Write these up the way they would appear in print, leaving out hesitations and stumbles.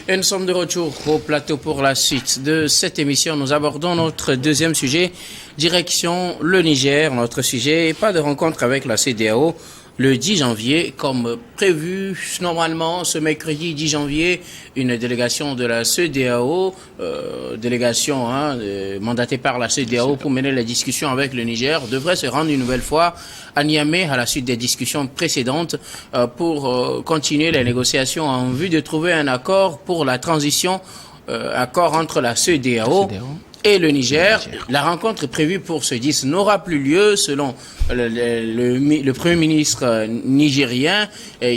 Et nous sommes de retour au plateau pour la suite de cette émission. Nous abordons notre deuxième sujet, direction le Niger. Notre sujet, pas de rencontre avec la CEDEAO le 10 janvier, comme prévu normalement ce mercredi 10 janvier, une délégation de la CEDEAO, délégation mandatée par la CEDEAO pour mener les discussions avec le Niger, devrait se rendre une nouvelle fois à Niamey à la suite des discussions précédentes pour continuer les négociations en vue de trouver un accord pour la transition, accord entre la CEDEAO et le Niger. La rencontre prévue pour ce 10 n'aura plus lieu selon le Premier ministre nigérien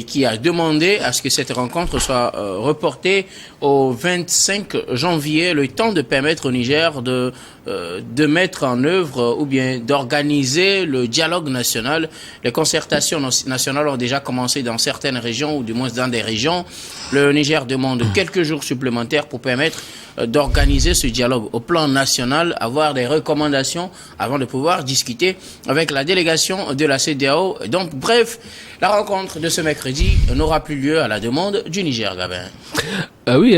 qui a demandé à ce que cette rencontre soit reportée au 25 janvier, le temps de permettre au Niger de mettre en œuvre ou bien d'organiser le dialogue national. Les concertations nationales ont déjà commencé dans certaines régions ou du moins dans des régions. Le Niger demande quelques jours supplémentaires pour permettre d'organiser ce dialogue au plan national, avoir des recommandations avant de pouvoir discuter avec la délégation de la CEDEAO. Donc, bref, la rencontre de ce mercredi n'aura plus lieu à la demande du Niger, Gabin. Oui,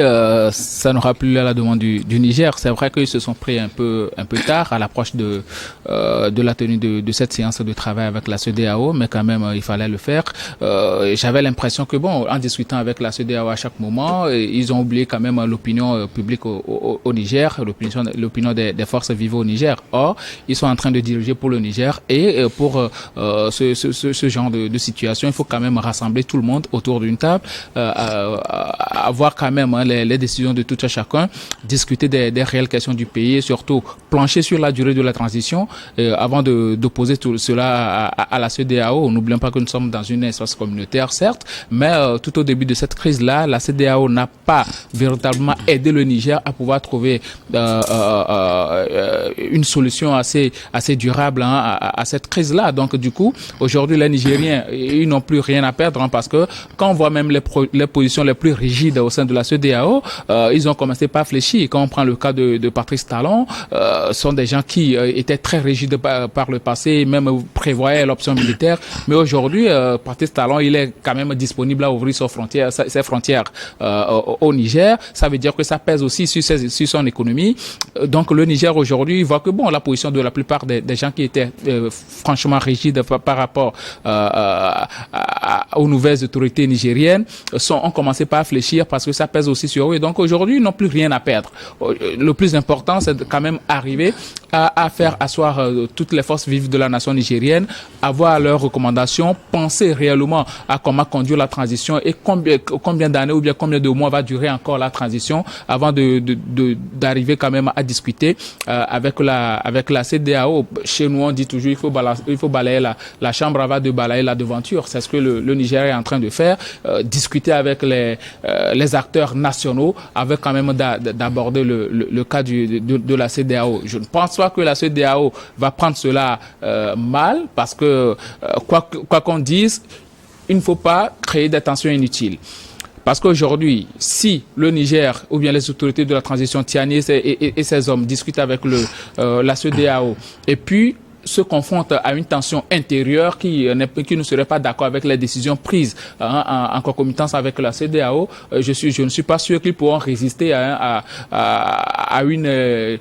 ça n'aura plus lieu à la demande du Niger. C'est vrai qu'ils se sont pris un peu tard à l'approche de la tenue de cette séance de travail avec la CEDEAO, mais quand même, il fallait le faire. J'avais l'impression que, bon, en discutant avec la CEDEAO à chaque moment, ils ont oublié quand même l'opinion publique au Niger, l'opinion des forces vives au Niger. Or, ils sont en train de diriger pour le Niger et pour ce genre de situation, il faut quand même rassembler tout le monde autour d'une table, avoir quand même les décisions de tout à chacun, discuter des réelles questions du pays et surtout plancher sur la durée de la transition avant d'opposer tout cela à la CEDEAO. N'oublions pas que nous sommes dans une espace communautaire, certes, mais tout au début de cette crise-là, la CEDEAO n'a pas véritablement aidé le Niger à pouvoir trouver une solution assez durable à cette crise-là. Donc du coup, aujourd'hui, les Nigériens, ils n'ont plus rien à perdre parce que quand on voit même les positions les plus rigides au sein de la CEDEAO, ils ont commencé par fléchir. Quand on prend le cas de Patrice Talon, sont des gens qui étaient très rigides par le passé, même prévoyaient l'option militaire. Mais aujourd'hui, Patrice Talon, il est quand même disponible à ouvrir ses frontières au Niger. Ça veut dire que ça pèse aussi sur son économie. Donc le Niger aujourd'hui voit que bon, la position de la plupart des gens qui étaient franchement rigides par rapport aux nouvelles autorités nigériennes ont commencé par fléchir parce que ça pèse aussi sur eux. Et donc aujourd'hui, ils n'ont plus rien à perdre. Le plus important, c'est de quand même arriver à faire asseoir toutes les forces vives de la nation nigérienne, avoir leurs recommandations, penser réellement à comment conduire la transition et combien d'années ou bien combien de mois va durer encore la transition avant d'arriver quand même à discuter avec la CEDEAO. Chez nous, on dit toujours il faut balayer la chambre avant de balayer la devanture. C'est ce que le Niger est en train de faire, discuter avec les acteurs nationaux, avec quand même d'aborder le cas de la CEDEAO. Je ne pense pas que la CEDEAO va prendre cela mal, parce que quoi qu'on dise, il ne faut pas créer des tensions inutiles. Parce qu'aujourd'hui, si le Niger ou bien les autorités de la transition Tiani et ses hommes discutent avec la CEDEAO et puis se confrontent à une tension intérieure qui ne serait pas d'accord avec les décisions prises en concomitance avec la CEDEAO, je ne suis pas sûr qu'ils pourront résister à une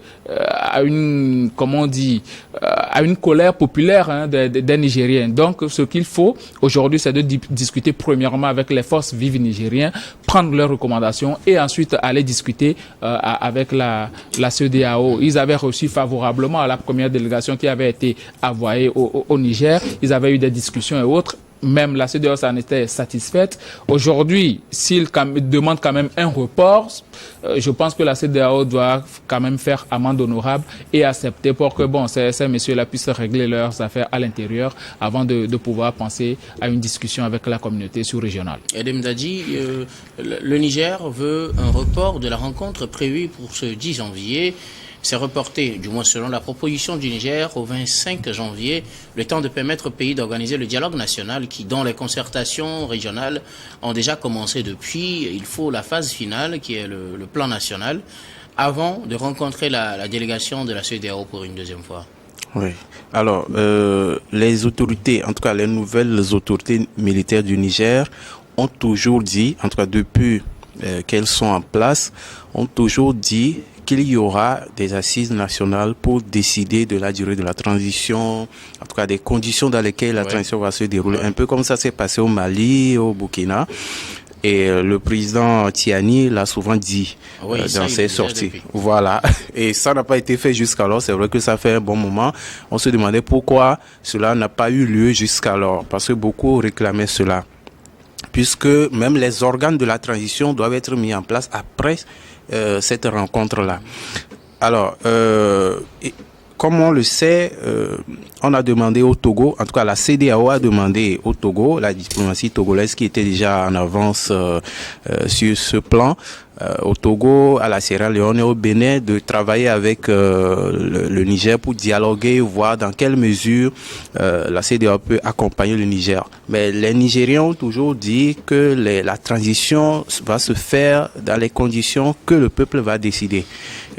comment on dit, à une colère populaire des Nigériens. Donc, ce qu'il faut aujourd'hui, c'est de discuter premièrement avec les forces vives nigériennes, prendre leurs recommandations et ensuite aller discuter avec la CEDEAO. Ils avaient reçu favorablement à la première délégation qui avait été envoyée au Niger. Ils avaient eu des discussions et autres. Même la CEDEAO s'en était satisfaite. Aujourd'hui, s'ils demandent quand même un report, je pense que la CEDEAO doit quand même faire amende honorable et accepter pour que ces messieurs-là puissent régler leurs affaires à l'intérieur avant de pouvoir penser à une discussion avec la communauté sous-régionale. Edem Dadi, le Niger veut un report de la rencontre prévue pour ce 10 janvier. C'est reporté, du moins selon la proposition du Niger, au 25 janvier, le temps de permettre au pays d'organiser le dialogue national dont les concertations régionales ont déjà commencé depuis. Il faut la phase finale, qui est le plan national, avant de rencontrer la délégation de la CEDEAO pour une deuxième fois. Oui. Alors, les autorités, en tout cas les nouvelles autorités militaires du Niger, ont toujours dit, en tout cas depuis qu'elles sont en place, ont toujours dit qu'il y aura des assises nationales pour décider de la durée de la transition, en tout cas des conditions dans lesquelles la transition va se dérouler, un peu comme ça s'est passé au Mali, au Burkina. Et le président Tiani l'a souvent dit dans ses sorties. Voilà. Et ça n'a pas été fait jusqu'alors. C'est vrai que ça fait un bon moment. On se demandait pourquoi cela n'a pas eu lieu jusqu'alors. Parce que beaucoup réclamaient cela. Puisque même les organes de la transition doivent être mis en place après cette rencontre-là. Alors, comme on le sait, on a demandé au Togo, en tout cas la CEDEAO a demandé au Togo, la diplomatie togolaise qui était déjà en avance sur ce plan, au Togo, à la Sierra Leone et au Bénin, de travailler avec le Niger pour dialoguer, voir dans quelle mesure la CEDEAO peut accompagner le Niger. Mais les Nigériens ont toujours dit que la transition va se faire dans les conditions que le peuple va décider.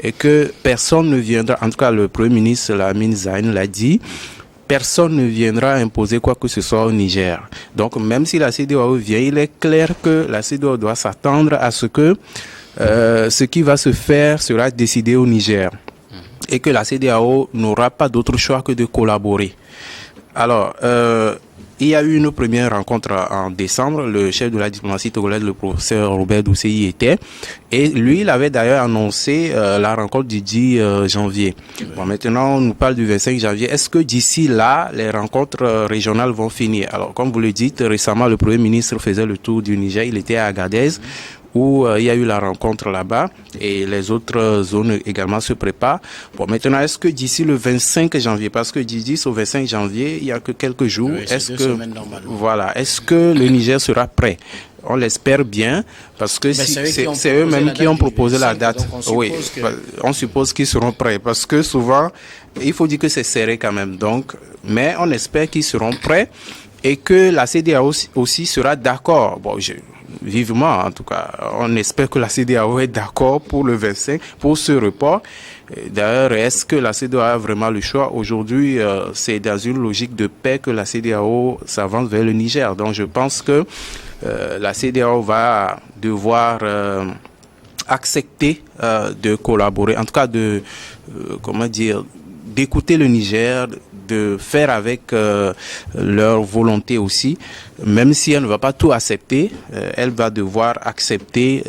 Et que personne ne viendra, en tout cas le Premier ministre Lamine Zaïne l'a dit, personne ne viendra imposer quoi que ce soit au Niger. Donc même si la CEDEAO vient, il est clair que la CEDEAO doit s'attendre à ce que ce qui va se faire sera décidé au Niger. Et que la CEDEAO n'aura pas d'autre choix que de collaborer. Alors, il y a eu une première rencontre en décembre. Le chef de la diplomatie togolaise, le professeur Robert Doucet, y était. Et lui, il avait d'ailleurs annoncé la rencontre du 10 janvier. Bon, maintenant, on nous parle du 25 janvier. Est-ce que d'ici là, les rencontres régionales vont finir? Alors, comme vous le dites, récemment, le Premier ministre faisait le tour du Niger. Il était à Agadez, où il y a eu la rencontre là-bas et les autres zones également se préparent. Bon, maintenant, est-ce que d'ici le 25 janvier, parce que du 10 au 25 janvier, il y a que quelques jours, est-ce que le Niger sera prêt? On l'espère bien, parce que c'est eux-mêmes qui ont proposé la date. Oui, on suppose qu'ils seront prêts, parce que souvent, il faut dire que c'est serré quand même. Donc, mais on espère qu'ils seront prêts et que la CEDEAO aussi sera d'accord. Bon, vivement, en tout cas, on espère que la CEDEAO est d'accord pour le 25, pour ce report. D'ailleurs, est-ce que la CEDEAO a vraiment le choix? Aujourd'hui, c'est dans une logique de paix que la CEDEAO s'avance vers le Niger. Donc, je pense que la CEDEAO va devoir accepter de collaborer, en tout cas d'écouter le Niger, de faire avec leur volonté aussi, même si elle ne va pas tout accepter, elle va devoir accepter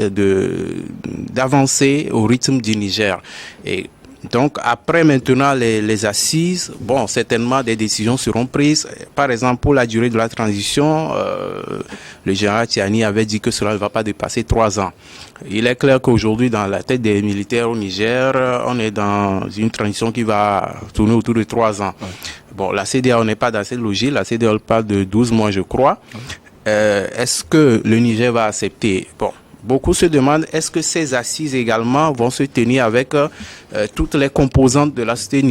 d'avancer au rythme du Niger. Et donc après maintenant les assises, bon, certainement des décisions seront prises. Par exemple, pour la durée de la transition, le général Tiani avait dit que cela ne va pas dépasser 3 ans. Il est clair qu'aujourd'hui, dans la tête des militaires au Niger, on est dans une transition qui va tourner autour de 3 ans. Bon, la CEDEAO n'est pas dans cette logique. La CEDEAO parle de 12 mois, je crois. Est-ce que le Niger va accepter? Bon, beaucoup se demandent, est-ce que ces assises également vont se tenir avec toutes les composantes de la société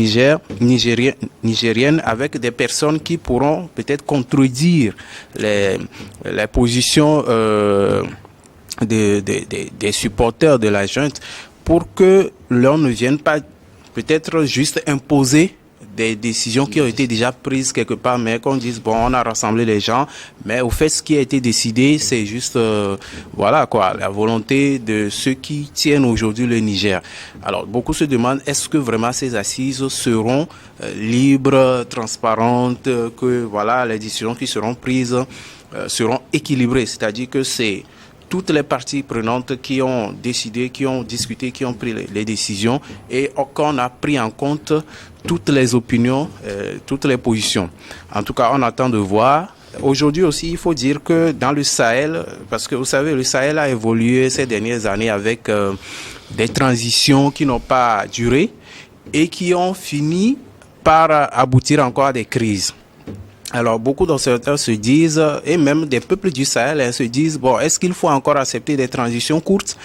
nigérienne, avec des personnes qui pourront peut-être contredire les positions des supporters de la junte, pour que l'on ne vienne pas peut-être juste imposer des décisions qui ont été déjà prises quelque part, mais qu'on dise, bon, on a rassemblé les gens, mais au fait, ce qui a été décidé, c'est juste, voilà quoi, la volonté de ceux qui tiennent aujourd'hui le Niger. Alors, beaucoup se demandent, est-ce que vraiment ces assises seront libres, transparentes, que, voilà, les décisions qui seront prises seront équilibrées, c'est-à-dire que c'est toutes les parties prenantes qui ont décidé, qui ont discuté, qui ont pris les décisions, et qu'on a pris en compte toutes les opinions, toutes les positions. En tout cas, on attend de voir. Aujourd'hui aussi, il faut dire que dans le Sahel, parce que vous savez, le Sahel a évolué ces dernières années avec des transitions qui n'ont pas duré et qui ont fini par aboutir encore à des crises. Alors, beaucoup d'observateurs se disent, et même des peuples du Sahel se disent, bon, est-ce qu'il faut encore accepter des transitions courtes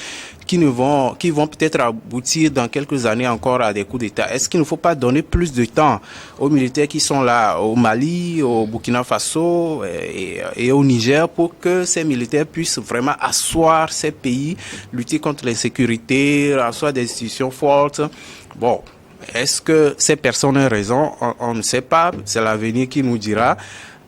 qui vont peut-être aboutir dans quelques années encore à des coups d'État? Est-ce qu'il ne faut pas donner plus de temps aux militaires qui sont là au Mali, au Burkina Faso et au Niger, pour que ces militaires puissent vraiment asseoir ces pays, lutter contre l'insécurité, asseoir des institutions fortes? Bon. Est-ce que ces personnes ont raison? On ne sait pas, c'est l'avenir qui nous dira.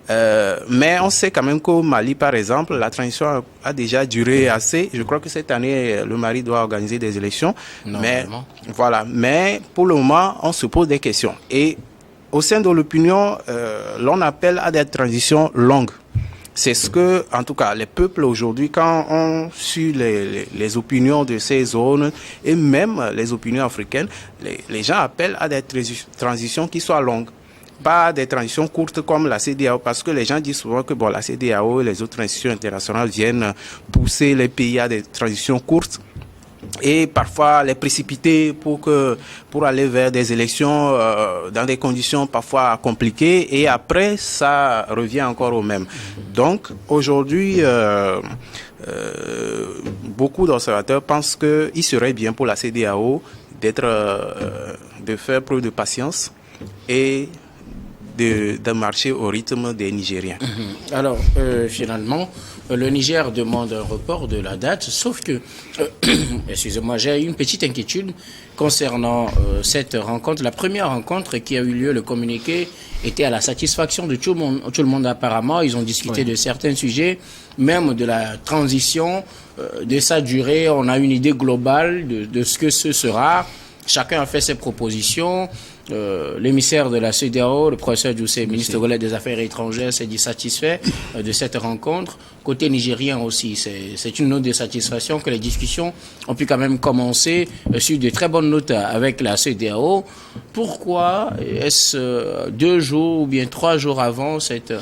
Mais on sait quand même qu'au Mali, par exemple, la transition a déjà duré assez. Je crois que cette année, le Mali doit organiser des élections. Mais voilà. Mais pour le moment, on se pose des questions. Et au sein de l'opinion, l'on appelle à des transitions longues. C'est ce que, en tout cas, les peuples aujourd'hui, quand on suit les opinions de ces zones et même les opinions africaines, les gens appellent à des transitions qui soient longues. Pas des transitions courtes comme la CEDEAO, parce que les gens disent souvent que la CEDEAO et les autres institutions internationales viennent pousser les pays à des transitions courtes et parfois les précipiter pour aller vers des élections dans des conditions parfois compliquées, et après ça revient encore au même. Donc aujourd'hui beaucoup d'observateurs pensent qu'il serait bien pour la CEDEAO de faire preuve de patience et de marcher au rythme des Nigériens. Alors, finalement, le Niger demande un report de la date, sauf que, excusez-moi, j'ai une petite inquiétude concernant cette rencontre. La première rencontre qui a eu lieu, le communiqué, était à la satisfaction de tout le monde apparemment. Ils ont discuté de certains sujets, même de la transition, de sa durée. On a une idée globale de ce que ce sera. Chacun a fait ses propositions. L'émissaire de la CEDEAO, le professeur Djoussé, ministre des Affaires étrangères, s'est dit satisfait de cette rencontre. Côté nigérien aussi, c'est une note de satisfaction que les discussions ont pu quand même commencer sur de très bonnes notes avec la CEDEAO. Pourquoi est-ce 2 jours ou bien 3 jours avant cette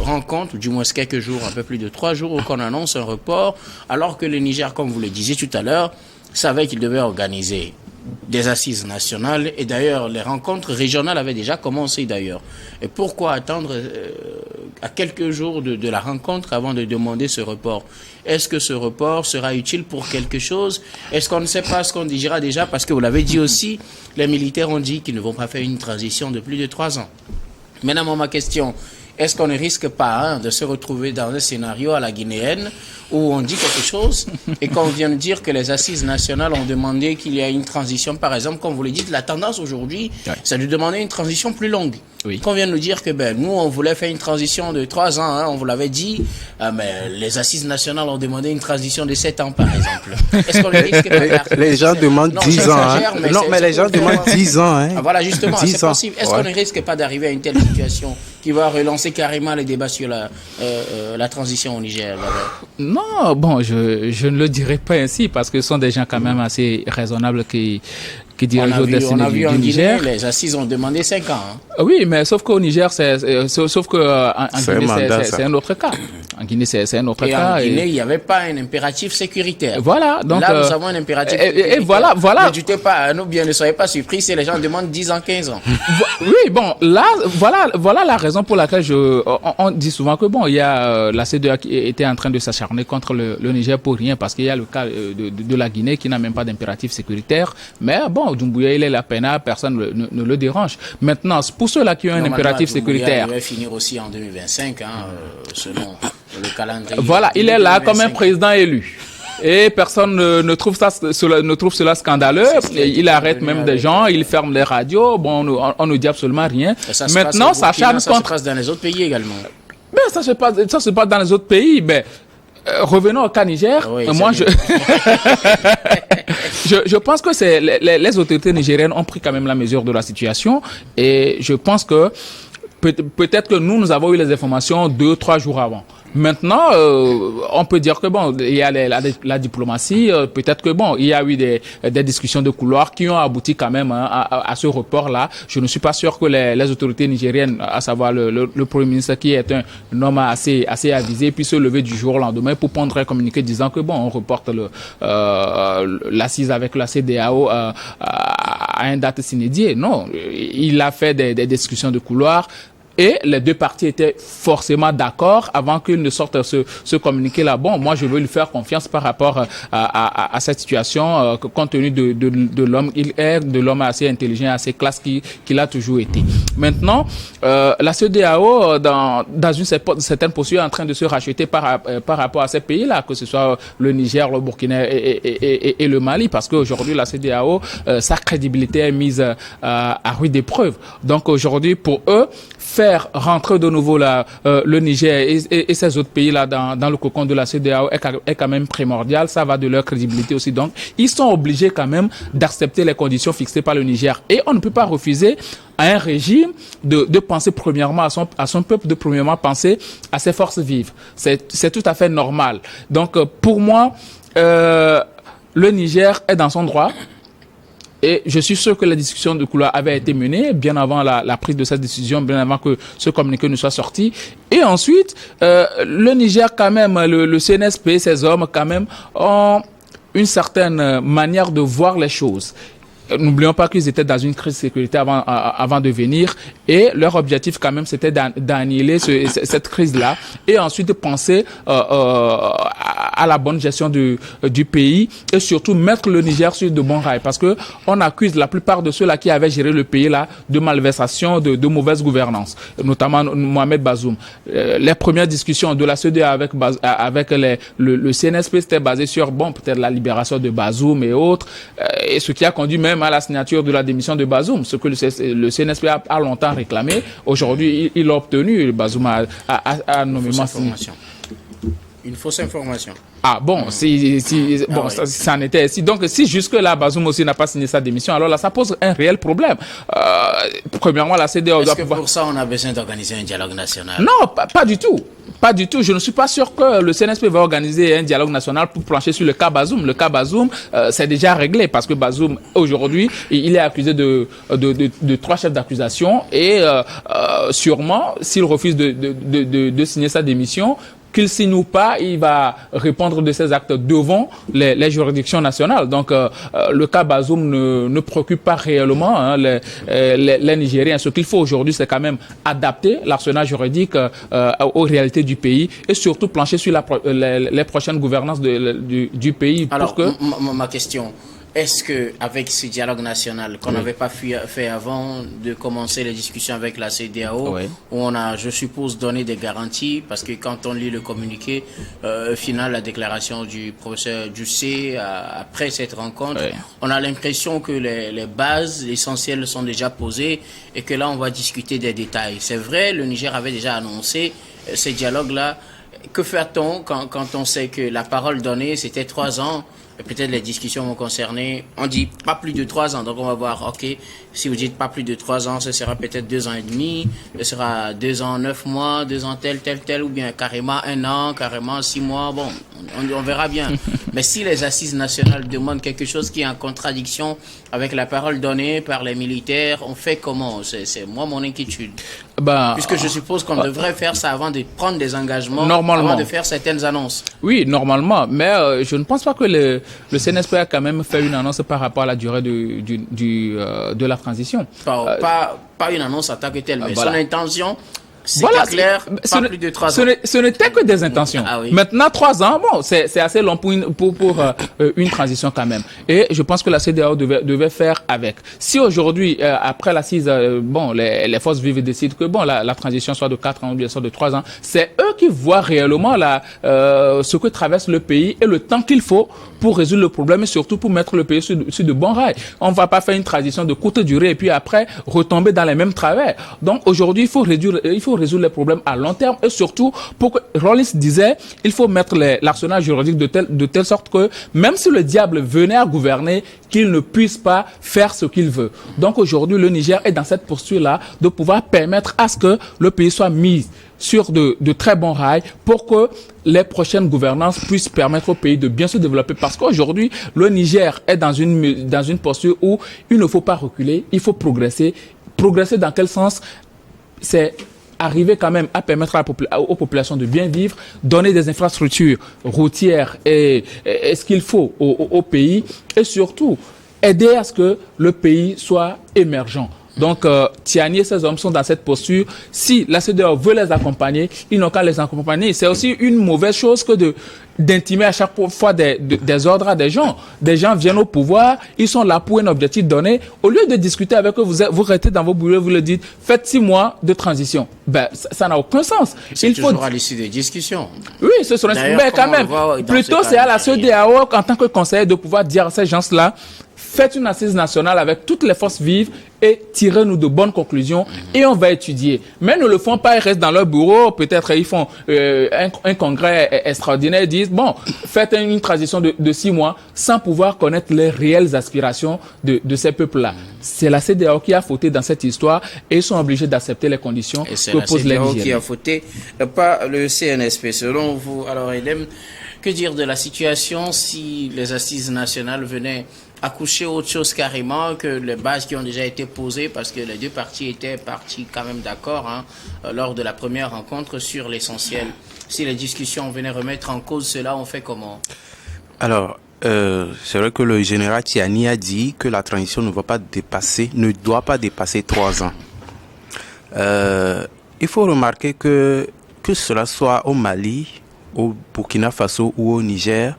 rencontre, du moins quelques jours, un peu plus de 3 jours, qu'on annonce un report, alors que le Niger, comme vous le disiez tout à l'heure, savait qu'il devait organiser des assises nationales, et d'ailleurs les rencontres régionales avaient déjà commencé d'ailleurs. Et pourquoi attendre à quelques jours de la rencontre avant de demander ce report? Est-ce que ce report sera utile pour quelque chose? Est-ce qu'on ne sait pas ce qu'on dira déjà? Parce que vous l'avez dit aussi, les militaires ont dit qu'ils ne vont pas faire une transition de plus de 3 ans. Maintenant, ma question, est-ce qu'on ne risque pas de se retrouver dans un scénario à la guinéenne où on dit quelque chose et qu'on vient de dire que les assises nationales ont demandé qu'il y ait une transition, par exemple, comme vous le dites, la tendance aujourd'hui, c'est de demander une transition plus longue. Oui. Qu'on vient de nous dire que nous, on voulait faire une transition de 3 ans, on vous l'avait dit, mais les assises nationales ont demandé une transition de 7 ans, par exemple. Est-ce qu'on risque pas Les gens demandent 10 ans. Non, mais les gens demandent 10 ans. Voilà, justement, c'est possible. Est-ce qu'on ne risque pas d'arriver à une telle situation qui va relancer carrément les débats sur la transition au Niger? Non, bon, je ne le dirais pas ainsi, parce que ce sont des gens quand même assez raisonnables qui dirigent au destin du Niger. Les assises ont demandé 5 ans. Oui, mais sauf qu'au Niger, sauf que en Guinée, c'est un autre cas. En Guinée, c'est un autre cas. En Guinée, il n'y avait pas un impératif sécuritaire. Voilà. Donc, là, nous avons un impératif sécuritaire. Et voilà. Ne doutez pas, nous bien, ne soyez pas surpris si les gens demandent 10 ans, 15 ans. Oui, bon, là, voilà la raison pour laquelle on dit souvent que il y a la CEDEAO qui était en train de s'acharner contre le Niger pour rien, parce qu'il y a le cas de la Guinée qui n'a même pas d'impératif sécuritaire. Mais bon, Doumbouya, il est la peine, personne ne le dérange. Maintenant, pour ceux-là qui ont un impératif sécuritaire. Il va finir aussi en 2025, selon le calendrier. Voilà, il est là comme un président élu. Et personne ne trouve cela scandaleux. Il arrête même des gens, il ferme les radios. Bon, on ne dit absolument rien. Maintenant, ça charme contre. Ça se passe dans les autres pays également. Mais ça se passe dans les autres pays. Mais revenons au cas Niger. Oui, moi, je pense que les autorités nigériennes ont pris quand même la mesure de la situation, et je pense que peut-être que nous avons eu les informations 2-3 jours avant. Maintenant, on peut dire que il y a la diplomatie, peut-être que il y a eu des discussions de couloir qui ont abouti quand même à ce report-là. Je ne suis pas sûr que les autorités nigériennes, à savoir le Premier ministre, qui est un homme assez avisé, puisse se lever du jour au lendemain pour prendre un communiqué disant que on reporte l'assise avec la CEDEAO à une date sine-die. Non, il a fait des discussions de couloir. Et les deux parties étaient forcément d'accord avant qu'il ne sorte ce communiqué-là. Bon, moi, je veux lui faire confiance par rapport à cette situation, compte tenu de l'homme. Il est de l'homme assez intelligent, assez classe qu'il a toujours été. Maintenant, la CEDEAO, dans une certaine posture, est en train de se racheter par rapport à ces pays-là, que ce soit le Niger, le Burkina et le Mali, parce qu'aujourd'hui, la CEDEAO, sa crédibilité est mise à rude épreuve. Donc aujourd'hui, pour eux, faire rentrer de nouveau le Niger et ces autres pays là dans le cocon de la CEDEAO est quand même primordial. Ça va de leur crédibilité aussi. Donc, ils sont obligés quand même d'accepter les conditions fixées par le Niger. Et on ne peut pas refuser à un régime de penser premièrement à son peuple, de premièrement penser à ses forces vives. C'est tout à fait normal. Donc, pour moi, le Niger est dans son droit. Et je suis sûr que la discussion de couloir avait été menée bien avant la prise de cette décision, bien avant que ce communiqué ne soit sorti. Et ensuite, le Niger quand même, le CNSP, ces hommes quand même, ont une certaine manière de voir les choses. N'oublions pas qu'ils étaient dans une crise de sécurité avant de venir, et leur objectif quand même c'était d'annihiler cette crise-là et ensuite de penser à la bonne gestion du pays et surtout mettre le Niger sur de bons rails, parce que on accuse la plupart de ceux-là qui avaient géré le pays là de malversation, de mauvaise gouvernance, notamment Mohamed Bazoum. Les premières discussions de la CEDEAO avec le CNSP c'était basé sur peut-être la libération de Bazoum et autres, et ce qui a conduit même à la signature de la démission de Bazoum, ce que le CNSP a longtemps réclamé. Aujourd'hui, il a obtenu. Bazoum a nommément signé. Une fausse information. Ah bon, ça en était ainsi. Donc, si jusque-là, Bazoum aussi n'a pas signé sa démission, alors là, ça pose un réel problème. Premièrement, la CEDEAO doit pouvoir... pour ça, on a besoin d'organiser un dialogue national? Non, pas du tout. Pas du tout. Je ne suis pas sûr que le CNSP va organiser un dialogue national pour plancher sur le cas Bazoum. Le cas Bazoum, c'est déjà réglé parce que Bazoum, aujourd'hui, il est accusé de 3 chefs d'accusation et sûrement, s'il refuse de signer sa démission, qu'il signe ou pas, il va répondre de ses actes devant les juridictions nationales. Donc, le cas Bazoum ne préoccupe pas réellement les Nigériens. Ce qu'il faut aujourd'hui, c'est quand même adapter l'arsenal juridique aux réalités du pays et surtout plancher sur les prochaines gouvernances du pays. Alors, ma question... Est-ce que avec ce dialogue national qu'on n'avait pas fait avant de commencer les discussions avec la CEDEAO, où on a, je suppose, donné des garanties, parce que quand on lit le communiqué final, la déclaration du professeur Ducé après cette rencontre, on a l'impression que les bases essentielles sont déjà posées et que là on va discuter des détails. C'est vrai, le Niger avait déjà annoncé ces dialogues-là. Que fait-on quand on sait que la parole donnée c'était 3 ans? Peut-être les discussions vont concerner, on dit pas plus de 3 ans, donc on va voir, ok, si vous dites pas plus de 3 ans, ce sera peut-être 2 ans et demi, ce sera 2 ans, 9 mois, 2 ans tel, ou bien carrément 1 an, carrément 6 mois, bon, on verra bien. Mais si les assises nationales demandent quelque chose qui est en contradiction avec la parole donnée par les militaires, on fait comment? C'est moi mon inquiétude. Puisque je suppose qu'on devrait faire ça avant de prendre des engagements, avant de faire certaines annonces. Oui, normalement, mais je ne pense pas que le CNSP a quand même fait une annonce par rapport à la durée de la transition. Pas une annonce en tant que telle, mais son intention... C'est clair, pas plus de 3 ans. Ce n'était que des intentions. Maintenant, 3 ans, c'est assez long pour une transition quand même. Et je pense que la CEDEAO devait faire avec. Si aujourd'hui, après l'assise, les forces vives décident que la transition soit de 4 ans ou bien soit de 3 ans, c'est eux qui voient réellement ce que traverse le pays et le temps qu'il faut pour résoudre le problème et surtout pour mettre le pays sur de bons rails. On ne va pas faire une transition de courte durée et puis après retomber dans les mêmes travers. Donc aujourd'hui, il faut résoudre les problèmes à long terme et surtout, pour que Rollins disait, il faut mettre l'arsenal juridique de telle sorte que même si le diable venait à gouverner, qu'il ne puisse pas faire ce qu'il veut. Donc aujourd'hui, le Niger est dans cette posture-là de pouvoir permettre à ce que le pays soit mis sur de très bons rails pour que les prochaines gouvernances puissent permettre au pays de bien se développer. Parce qu'aujourd'hui, le Niger est dans une posture où il ne faut pas reculer, il faut progresser. Progresser dans quel sens? C'est arriver quand même à permettre aux populations de bien vivre, donner des infrastructures routières et ce qu'il faut au pays et surtout aider à ce que le pays soit émergent. Donc, Tiani et ses hommes sont dans cette posture. Si la CEDEAO veut les accompagner, ils n'ont qu'à les accompagner. C'est aussi une mauvaise chose que d'intimer à chaque fois des ordres à des gens. Des gens viennent au pouvoir, ils sont là pour un objectif donné. Au lieu de discuter avec eux, vous restez dans vos bureaux, vous leur dites, faites 6 mois de transition. Ben, ça n'a aucun sens. C'est toujours à l'issue des discussions. Oui, ce serait... Mais quand même, plutôt c'est à la CEDEAO, en tant que conseiller, de pouvoir dire à ces gens-là, faites une assise nationale avec toutes les forces vives et tirez-nous de bonnes conclusions et on va étudier. Mais ne le font pas, ils restent dans leur bureau, peut-être ils font un congrès extraordinaire, ils disent, bon, faites une transition de 6 mois sans pouvoir connaître les réelles aspirations de ces peuples-là. C'est la CEDEAO qui a fauté dans cette histoire et ils sont obligés d'accepter les conditions que posent les Nigériens. C'est la CEDEAO qui a fauté, pas le CNSP. Selon vous, alors Edem, que dire de la situation si les assises nationales venaient accoucher autre chose carrément que les bases qui ont déjà été posées, parce que les deux parties étaient partis quand même d'accord lors de la première rencontre sur l'essentiel. Si les discussions venaient remettre en cause cela, on fait comment? Alors, c'est vrai que le général Tiani a dit que la transition ne doit pas dépasser 3 ans. Il faut remarquer que cela soit au Mali, au Burkina Faso ou au Niger,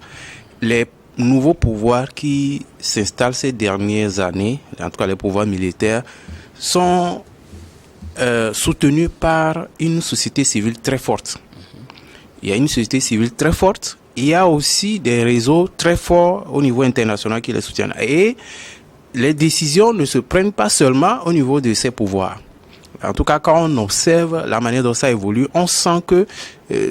les nouveaux pouvoirs qui s'installent ces dernières années, en tout cas les pouvoirs militaires, sont soutenus par une société civile très forte. Il y a une société civile très forte, il y a aussi des réseaux très forts au niveau international qui les soutiennent. Et les décisions ne se prennent pas seulement au niveau de ces pouvoirs. En tout cas, quand on observe la manière dont ça évolue, on sent que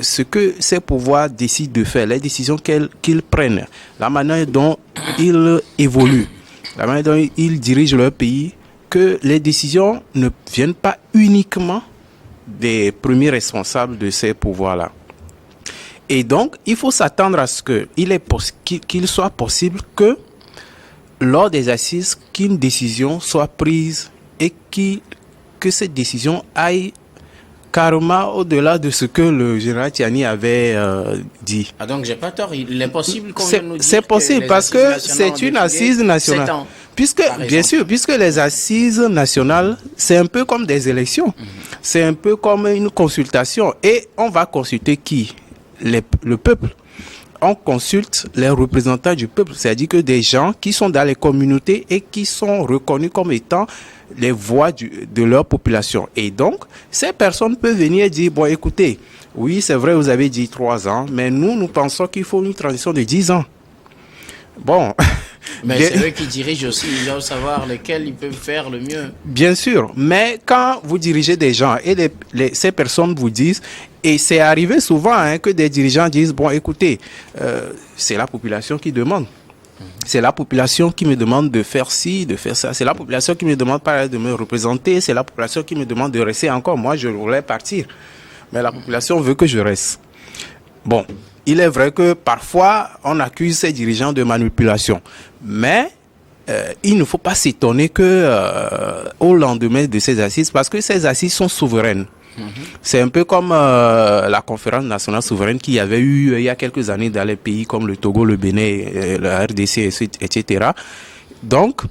ce que ces pouvoirs décident de faire, les décisions qu'ils prennent, la manière dont ils évoluent, la manière dont ils dirigent leur pays, que les décisions ne viennent pas uniquement des premiers responsables de ces pouvoirs-là. Et donc, il faut s'attendre à ce qu'il soit possible que, lors des assises, qu'une décision soit prise et que cette décision aille carrément au-delà de ce que le général Tiani avait dit. Ah, donc j'ai pas tort, il est possible qu'on vienne nous dire c'est possible parce que c'est une assise nationale. Puisque les assises nationales, c'est un peu comme des élections. C'est un peu comme une consultation. Et on va consulter qui? Le peuple. On consulte les représentants du peuple, c'est-à-dire que des gens qui sont dans les communautés et qui sont reconnus comme étant les voix de leur population. Et donc, ces personnes peuvent venir dire, bon, écoutez, oui, c'est vrai, vous avez dit 3 ans, mais nous pensons qu'il faut une transition de 10 ans. Bon. Mais c'est eux qui dirigent aussi, ils doivent savoir lesquels ils peuvent faire le mieux. Bien sûr, mais quand vous dirigez des gens et ces personnes vous disent, et c'est arrivé souvent que des dirigeants disent, bon écoutez, c'est la population qui demande. C'est la population qui me demande de faire ci, de faire ça. C'est la population qui me demande de me représenter. C'est la population qui me demande de rester encore. Moi, je voulais partir. Mais la population veut que je reste. Bon, il est vrai que parfois, on accuse ces dirigeants de manipulation. Mais il ne faut pas s'étonner au lendemain de ces assises, parce que ces assises sont souveraines. C'est un peu comme la conférence nationale souveraine qu'il y avait eu il y a quelques années dans les pays comme le Togo, le Bénin, la RDC, etc. Donc,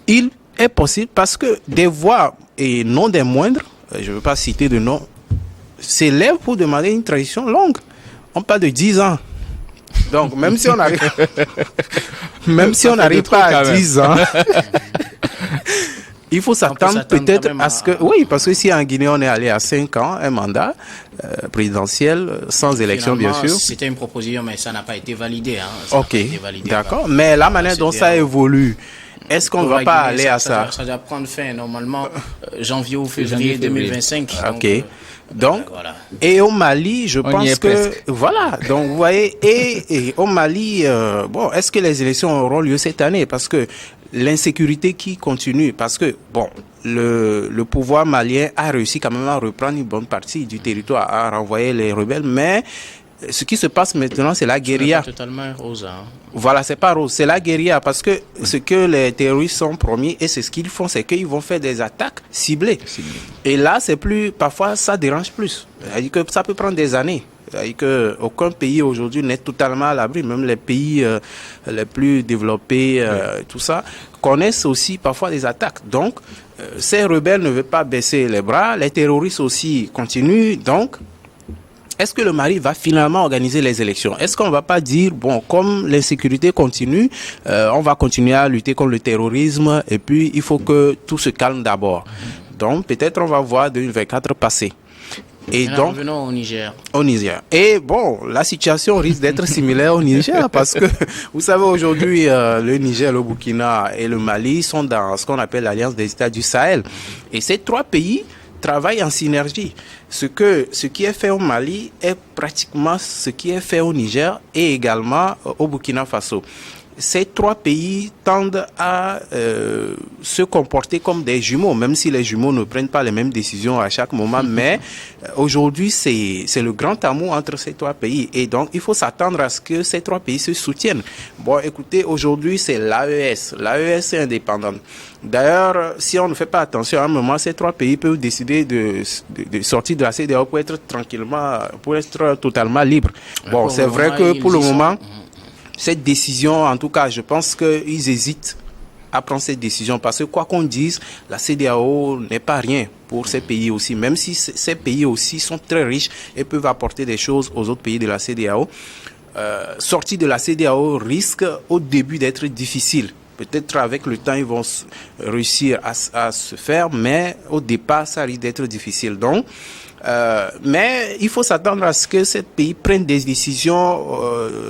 il est possible parce que des voix, et non des moindres, je ne veux pas citer de nom, s'élèvent pour demander une transition longue. On parle de 10 ans. Donc, même si on arrive, pas à 10 ans, il faut s'attendre peut-être à ce que... Oui, parce que si en Guinée, on est allé à 5 ans, un mandat présidentiel, sans élection, bien sûr. C'était une proposition, mais ça n'a pas été validé. Ok, d'accord. Mais la manière dont ça évolue, est-ce qu'on ne va pas aller à ça? Ça doit prendre fin, normalement, janvier ou février 2025. Ok. Donc, et au Mali, je pense que... Presque. Voilà, donc vous voyez, et au Mali, bon, est-ce que les élections auront lieu cette année? Parce que l'insécurité qui continue, parce que, bon, le pouvoir malien a réussi quand même à reprendre une bonne partie du territoire, à renvoyer les rebelles, mais ce qui se passe maintenant, c'est la guérilla. C'est totalement rose. Voilà, c'est pas rose, c'est la guérilla, parce que ce que les terroristes sont promis, et c'est ce qu'ils font, c'est qu'ils vont faire des attaques ciblées. Et là, c'est plus, parfois, ça dérange plus. C'est-à-dire que ça peut prendre des années. C'est-à-dire qu'aucun pays aujourd'hui n'est totalement à l'abri, même les pays les plus développés, tout ça, connaissent aussi parfois des attaques. Donc, ces rebelles ne veulent pas baisser les bras, les terroristes aussi continuent, donc, est-ce que le Mali va finalement organiser les élections? Est-ce qu'on va pas dire, bon, comme l'insécurité continue, on va continuer à lutter contre le terrorisme et puis il faut que tout se calme d'abord. Donc peut-être on va voir 2024 passer. Et alors, donc, revenons au Niger. Au Niger. Et bon, la situation risque d'être similaire au Niger parce que, vous savez, aujourd'hui, le Niger, le Burkina et le Mali sont dans ce qu'on appelle l'Alliance des États du Sahel. Et ces trois pays travaillent en synergie. Ce qui est fait au Mali est pratiquement ce qui est fait au Niger et également au Burkina Faso. Ces trois pays tendent à se comporter comme des jumeaux, même si les jumeaux ne prennent pas les mêmes décisions à chaque moment. Mais aujourd'hui, c'est le grand amour entre ces trois pays. Et donc, il faut s'attendre à ce que ces trois pays se soutiennent. Bon, écoutez, aujourd'hui, c'est l'AES. L'AES est indépendante. D'ailleurs, si on ne fait pas attention, à un moment, ces trois pays peuvent décider de sortir de la CEDEAO pour être totalement libres. Bon, c'est vrai que pour le moment, cette décision, en tout cas, je pense qu'ils hésitent à prendre cette décision parce que quoi qu'on dise, la CEDEAO n'est pas rien pour ces pays aussi, même si ces pays aussi sont très riches et peuvent apporter des choses aux autres pays de la CEDEAO. Sortir de la CEDEAO risque au début d'être difficile. Peut-être avec le temps, ils vont réussir à se faire, mais au départ, ça risque d'être difficile. Donc, mais il faut s'attendre à ce que ces pays prennent des décisions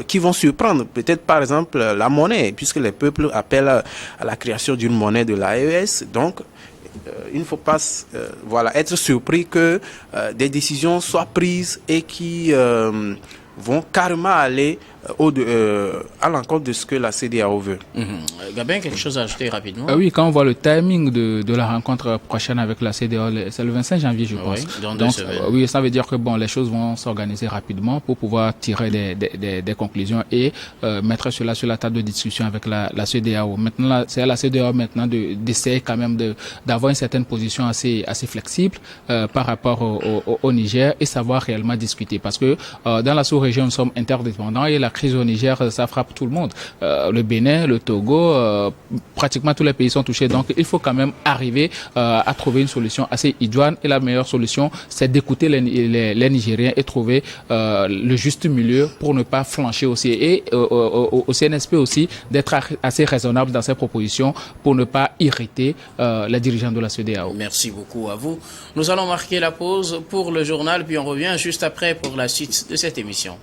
qui vont surprendre. Peut-être par exemple la monnaie, puisque les peuples appellent à la création d'une monnaie de l'AES. Donc, il ne faut pas être surpris que des décisions soient prises et qui vont carrément aller à l'encontre de ce que la CEDEAO veut. Gabin, quelque chose à ajouter rapidement? Oui, quand on voit le timing de la rencontre prochaine avec la CEDEAO, c'est le 25 janvier, je pense. Oui, dans 2 semaines. Oui, ça veut dire que bon, les choses vont s'organiser rapidement pour pouvoir tirer des conclusions et mettre cela sur la table de discussion avec la CEDEAO. Maintenant, c'est à la CEDEAO maintenant d'essayer quand même d'avoir une certaine position assez flexible par rapport au Niger et savoir réellement discuter. Parce que dans la sous-région, nous sommes interdépendants et la crise au Niger, ça frappe tout le monde. Le Bénin, le Togo, pratiquement tous les pays sont touchés. Donc, il faut quand même arriver à trouver une solution assez idoine. Et la meilleure solution, c'est d'écouter les Nigériens et trouver le juste milieu pour ne pas flancher aussi. Et au CNSP aussi, d'être assez raisonnable dans ses propositions pour ne pas irriter les dirigeants de la CEDEAO. Merci beaucoup à vous. Nous allons marquer la pause pour le journal, puis on revient juste après pour la suite de cette émission.